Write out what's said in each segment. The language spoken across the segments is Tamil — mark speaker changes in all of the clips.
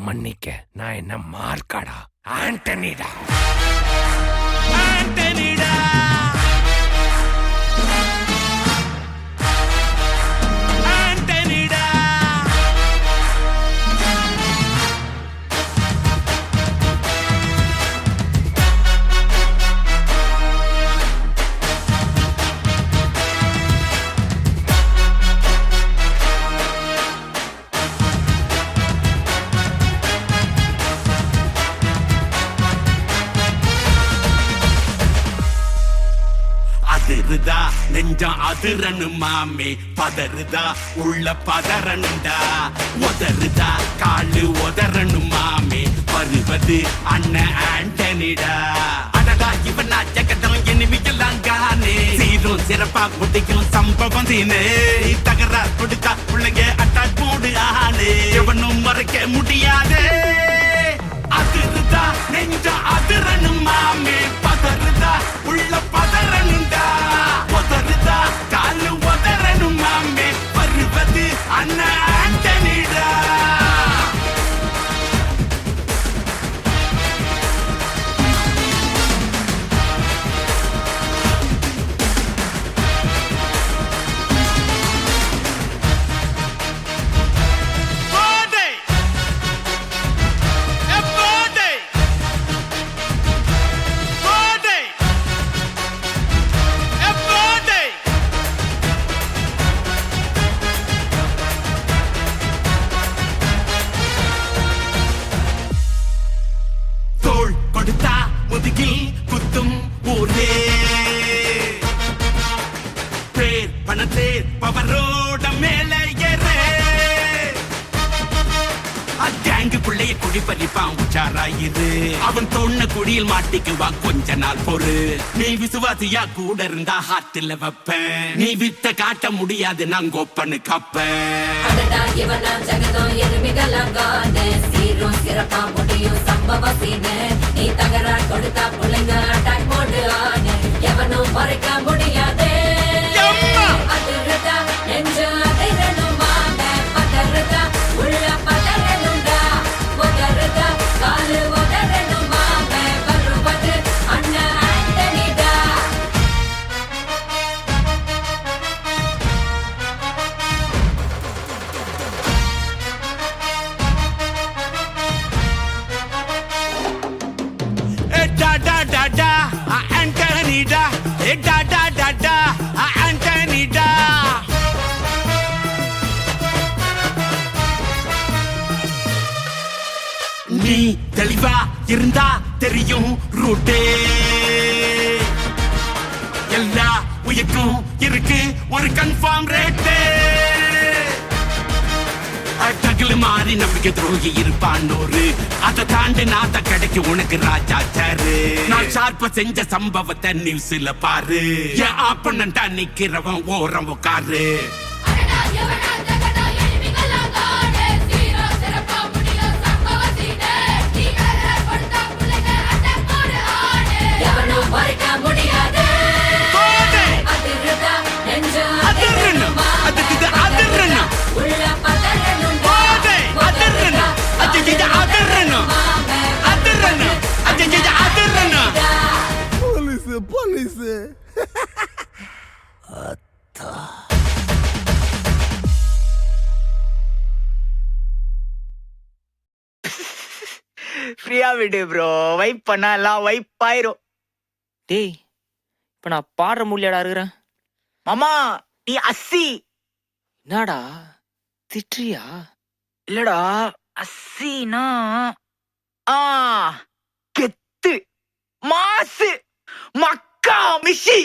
Speaker 1: மன்னிக்க, நான் என்ன மார்க்காடா? ஆண்டனிடா.
Speaker 2: அதிருதா நெஞ்சம் அதிரனு மாமே, பதறுதா உள்ள பதறனுண்டா, உதறுதா காலு உதறனு மாமே, வருவது அண்ணன் ஆண்டனிடா. அடடா இவனா ஜெகதம் எனிமிகளாம் காணே, சீரும் சிறப்பா முடிக்கும் சம்பவம் தீனே, தகரா கொடுத்தா பிள்ளைங்க அட்டாக் போடு ஆனே, எவனும் மறைக்க முடியாதே. அதிருதா நெஞ்சம் அதிரனு மாமே, பதறுதா உள்ள பதறனுண்டா, உதறுதா காலு உதறனு மாமே, வருவது அண்ணன் ஆண்டனிடா. முதுகில் குத்தும் ஊரே, பேர் பணத்தேர் பவரோட மேல ஏறே, அங்கேங்கு பிள்ளைய குடி பறிப்பான் உச்சாராயிரு, அவன் தோண்ண குடியில் மாட்டிக்குவான் கொஞ்ச நாள் பொறு. நீ விசுவாசியா கூட இருந்தா ஹார்ட்ல வைப்பேன், நீ வித்த காட்ட முடியாது நான் கோப்பனு கப்பேன். சிறப்பா முடியும் சம்பவம் சீனு, நீ தகரா கொடுத்தா பிள்ளைங்க அட்டாக் போடு ஆனு, எவனும் மறைக்க முடியாதே. அதிருதா நெஞ்சு அதிரனும் மாமே, பதறுதா உள்ள பதறனுண்டா, உதறுதா காலு உதறனும் மாமே, வருவது அண்ணன் ஆண்டனிடா. Antonida, da da da da, Antonida. நீ தெளிவா இருந்தா தெரியும் ரூட்டே, எல்லா உயிர்க்கும் இருக்கு ஒரு கன்ஃபார்ம் ரேட்டே. அட்டகில் மாறி நம்பிக்கை துரோகி இருப்பான் நூறு, அதை தாண்டி நாத்த கிடைக்கு உனக்கு ராஜா சாரு. நான் ஷார்ப்ப செஞ்ச சம்பவத்தை நியூஸ்ல பாரு, என் ஆப்பனண்டா நிக்கிறவன் ஓரம் உட்காரு.
Speaker 3: போலீஸ்
Speaker 4: ஃப்ரீயா விடு ப்ரோ, வைப் பண்ணா எல்லாம் வைப் ஆயிரும்.
Speaker 5: டேய் இப்ப நான் பாடுற முடியாடா இருக்கிறேன்.
Speaker 4: மாமா நீ அஸ்ஸி.
Speaker 5: என்னடா திட்றியா?
Speaker 4: இல்லடா அஸ்ஸினா கெத்து மாசு மக்கா மிஷி.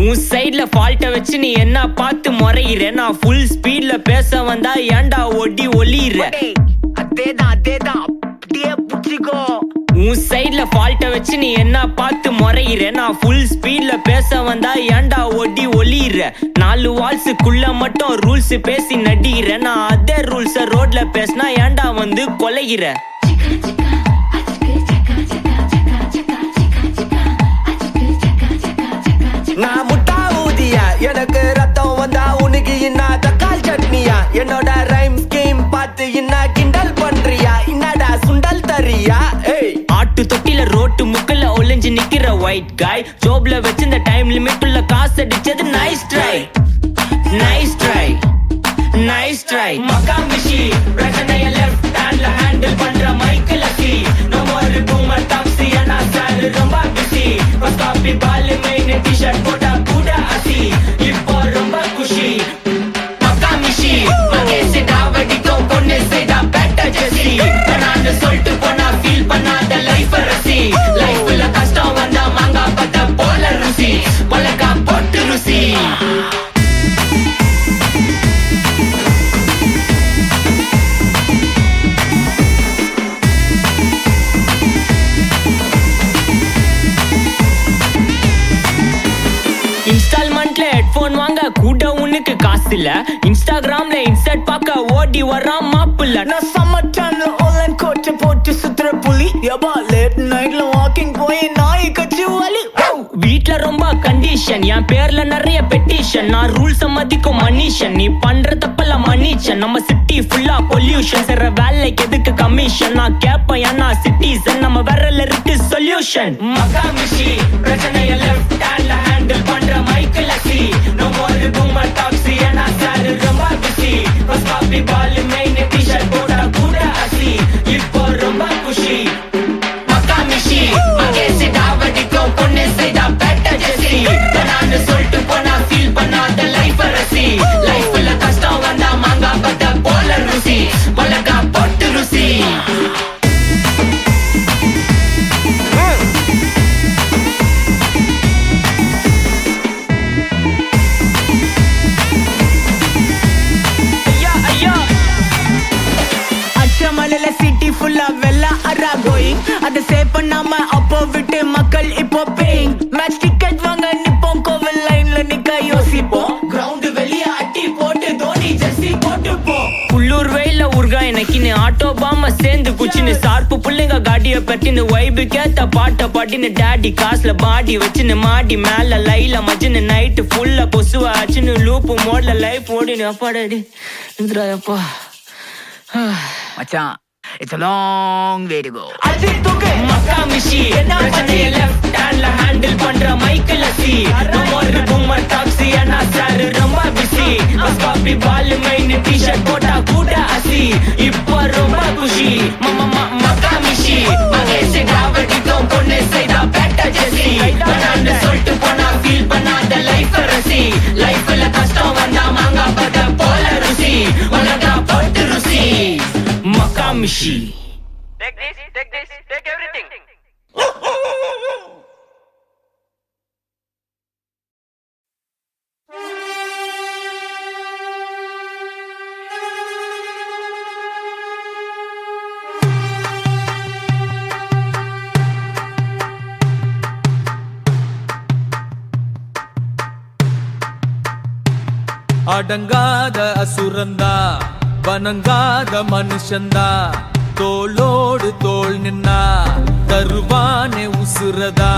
Speaker 5: உன் சைட்ல ஃபால்ட்ட வச்சு நீ என்ன பார்த்து முறையிற, நான் ஃபுல் ஸ்பீட்ல பேச வந்தா ஏன்டா ஒடி ஒளியிற.
Speaker 4: அதேதான் அப்படியே புடிச்சிக்கோ.
Speaker 5: உன் சைட்ல ஃபால்ட்ட வச்சு நீ என்ன பார்த்து முறையிற, நான் ஃபுல் ஸ்பீட்ல பேச வந்தா ஏன்டா ஒடி ஒளியிற. 4 வால்ஸுக்குள்ள மட்டும் ரூல்ஸ் பேசி நடிக்கிற, நான் அதே ரூல்ஸ ரோட்ல பேசினா ஏன்டா வந்து கொலைகிற. நான் முட்டா ஊதிய
Speaker 3: என்னோட ரைம் ஸ்கீம் பார்த்து என்ன கிண்டல் பண்றியா? என்னடா சுண்டல் தரியா? ஏய்
Speaker 5: ஆட்டு தொட்டில ரோட்டு முக்கல்ல ஒளிஞ்சு நிக்கிற ஒயிட் காய் ஜோப்ல வச்சிருந்த டைம் லிமிட் உள்ள காசு அடிச்சது nice try nice try nice try மகாமிஷி பிரச்சனைய லெஃப்ட் ஹேண்ட்ல ஹேண்டில் பண்ற மைக்கேல் அசி நோ மோர் பூமர் டாக்ஸி அண்ணா சார் ரொம்ப பிஸி பஸ் காப்பி பால் மெயின் டி-ஷர்ட் போட்டா கூட அசி இப்போ ரொம்ப குஷி மகாமிஷி மகேஷ் டாவடிக்கும் பொண்ணு செய்தா பெட்டர் ஜெசி நான் சொல்லிட்டு போனா ஃபீல் பண்ணாத லைஃப் ரசி லைஃப்ல கஷ்டம் வந்தா மாங்கா பத்த போல ருசி மொளகா போட்டு ருசி இன்ஸ்டால்மெண்ட்ல ஹெட்போன் வாங்க கூட உனக்கு காசு இல்ல இன்ஸ்டாகிராம்ல இன்ஸ்டர்ட் பார்க்க ஓடி வரான் மாப்பிள்ள
Speaker 3: நான் சம்மர் டைம்ல ஆன்லைன் கோட்டை போட்டு சுத்துற புலி எபா லேட் நைட்ல வாக்கிங் போய் நாய் கட்சி வலி
Speaker 5: வீட்ல ரொம்ப கண்டிஷன் என் பேர்ல நிறைய பெட்டிஷன் நான் ரூல்ஸ் மதிக்கும் மனுஷன் நீ பண்ற தப்பெல்லாம் மன்னிச்சன் நம்ம சிட்டி ஃபுல்லா பொல்யூஷன் செய்ற வேலைக்கு எதுக்கு கமிஷன் நான் கேப்பேன் ஏன்னா சிட்டிசன் நம்ம விரல்ல இருக்கு சொல்யூஷன் மகாமிஷி பிரச்சனைய லெஃப்ட் ஹேண்ட்ல ஹேண்டில் பண்ற மைக்கேல் அசி நோ மோர் பூமர் டாக்ஸி அண்ணா சார் ரொம்ப பிஸி பஸ் காப்பி பால் மெயின் டி-ஷர்ட் போட்டா கூட அசி இப்போ ரொம்ப குஷி மகாமிஷி மகேஷ் டாவடிக்கும் பொண்ணு செய்தா பெட்டர் ஜெசி நான் சொல்லிட்டு போனா ஃபீல் பண்ணாத லைஃப் ரசி லைஃப்ல கஷ்டம் வந்தா மாங்கா பத்த போல ருசி மொளகா போட்டு ருசி ஐயா ஐயா
Speaker 3: அச்சமலையில சிட்டி ஃபுல்லா வெள்ளா அரா கோயிங் அதை சேவ் பண்ணாம அப்போ விட்டு மக்கள் இப்போ பேயிங் மேட்ச் டிக்கெட் வாங்க நிப்போம் கோவில் லைன்ல நிக்க யோசிப்போம் கிரவுண்ட் வெளிய அட்டி போட்டு தோனி ஜெர்சி போட்டு போ
Speaker 5: உள்ளூர் வெயில உருகா எனக்குன்னு ஆட்டோ பாம சேர்ந்து குச்சின்னு சார்பு புள்ளைங்க காடிய பட்டின்னு வைபு கேத்த பாட்ட பாட்டின்னு டாடி காசுல பாடி வச்சுன்னு மாடி மேல லைல மஜ்ஜின்னு நைட்டு ஃபுல்லா கொசுவா ஆச்சுன்னு லூப்பு மோட்ல லைஃப் ஓடினு அப்பாடாடி இந்திராயப்பா
Speaker 4: மச்சான் it's a long way to go.
Speaker 3: Ajith தூக்கு
Speaker 5: மகாமிஷி பிரச்சனைய லெஃப்ட் ஹேண்ட்ல ஹேண்டில் பண்ற மைக்கேல் அசி நோ மோர் பூமர் டாக்ஸி அண்ணா சார் ரொம்ப பிஸி பஸ் காப்பி பால் மெயின் டி-ஷர்ட் போட்டா கூட அசி இப்போ ரொம்ப குஷி மகாமிஷி மகேஷ் டாவடிக்கும் பொண்ணு செய்தா பெட்டர் ஜெசி நான் சொல்லிட்டு போனா ஃபீல் பண்ணாத லைஃப் ரசி லைஃப்ல கஷ்டம் வந்தா மாங்கா பத்த போல ருசி மொளகா போட்டு ருசி மகாமிஷி
Speaker 6: Take this, take everything.
Speaker 7: அடங்காத அசுரந்தா வணங்காத மனுஷந்தா தோளோடு தோள் நின்னா தருவானே உசுரதா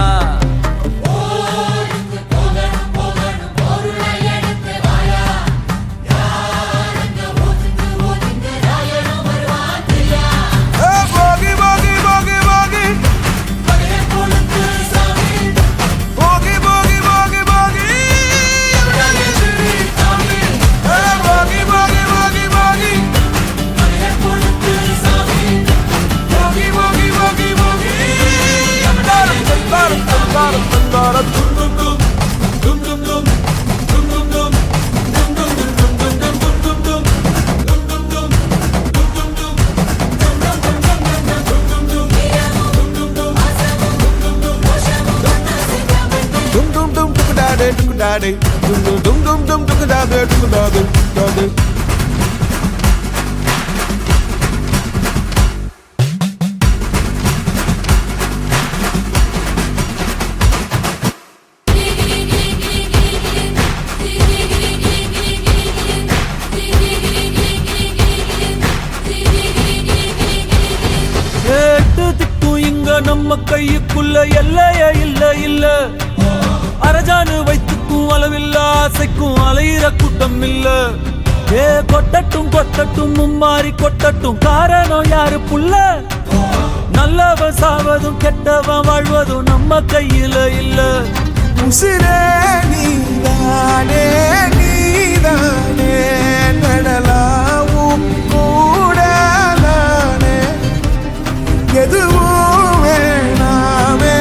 Speaker 7: நம்ம கையுக்குள்ள எல்லைய இல்ல இல்ல அரஜானு வைத்துக்கும் அளவில்ல ஆசைக்கும் அலையிற கூட்டம் இல்ல ஏ கொட்டட்டும் கொட்டட்டும் மும்மாறி கொட்டட்டும் காரணம் யாரு புள்ள நல்லவன் சாவதும் கெட்டவன் வாழ்வதும் நம்ம கையில இல்ல
Speaker 8: உசிரே நீதானே நீதானே நடலாவும் கூட நானே எதுவும் வேணாமே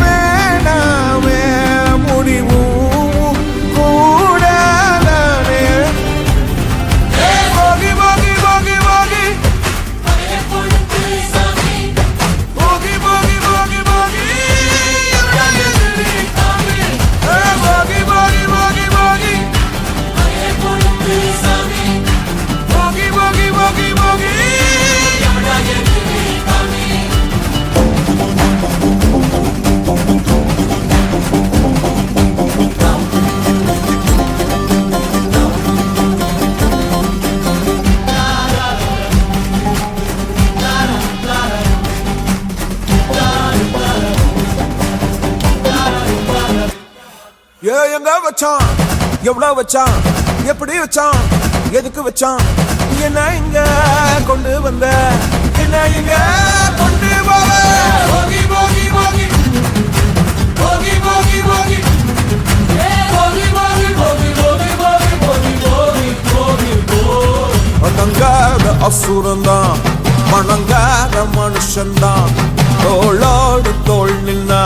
Speaker 8: வேணாமே முடிவும் கூட நானே போகி போகி போகி போகி போகி போகி போகி போகி போகி போகி போகி போகி போகி போகி போகி போகி எங்க வச்சான் எவ்வளவு வச்சான் எப்படி வச்சான் எதுக்கு வச்சான் என்ன இங்க கொண்டு வந்த என்ன இங்க கொண்டு போக போகி போகி போகி போகி போகி போகி போகி போகி போகி போகி போகி போகி போகி போகி அடங்காத அசுரந்தான் மணங்காத மனுஷன்தான் தோளோடு தோள் நின்னா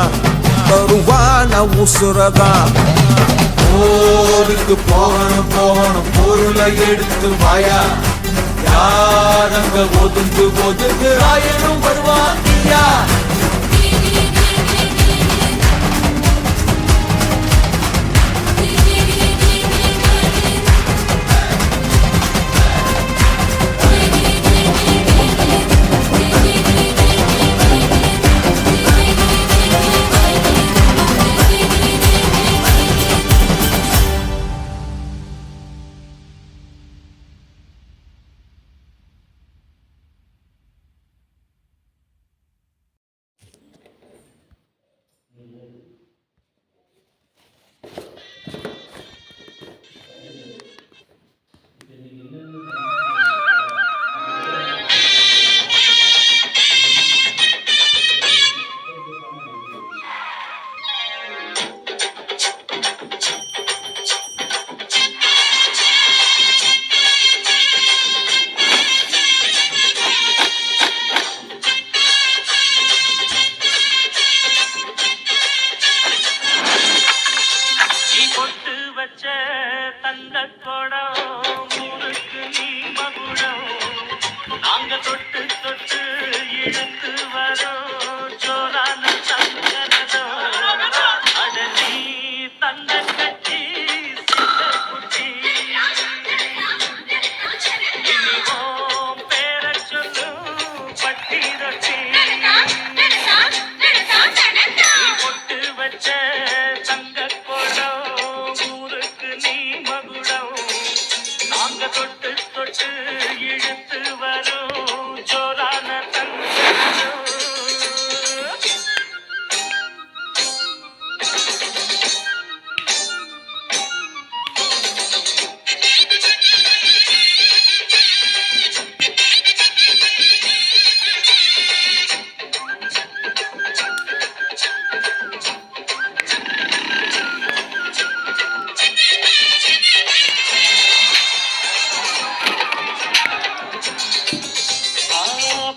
Speaker 8: தருவான உசுரதான் போருக்கு போகணும் போகணும் பொருளை எடுத்து வாயா யாரங்க ஒதுங்கு ஒதுங்கு ஆயிரம் வருவாங்கியா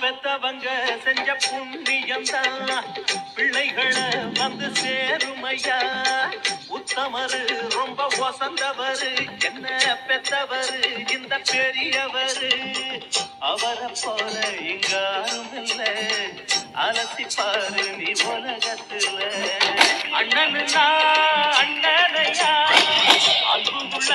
Speaker 9: பெத்தவங்க செஞ்ச புண்ணியம்தான் பிள்ளைகளை வந்து சேருமையா உத்தமரு ரொம்ப வசந்தவரு என்ன பெத்தவரு இந்த பெரியவரு அவரை போல இங்காரும் இல்ல அலசி பாரு நீ உலகத்துல அண்ணனுனா அண்ணனையா அன்புள்ள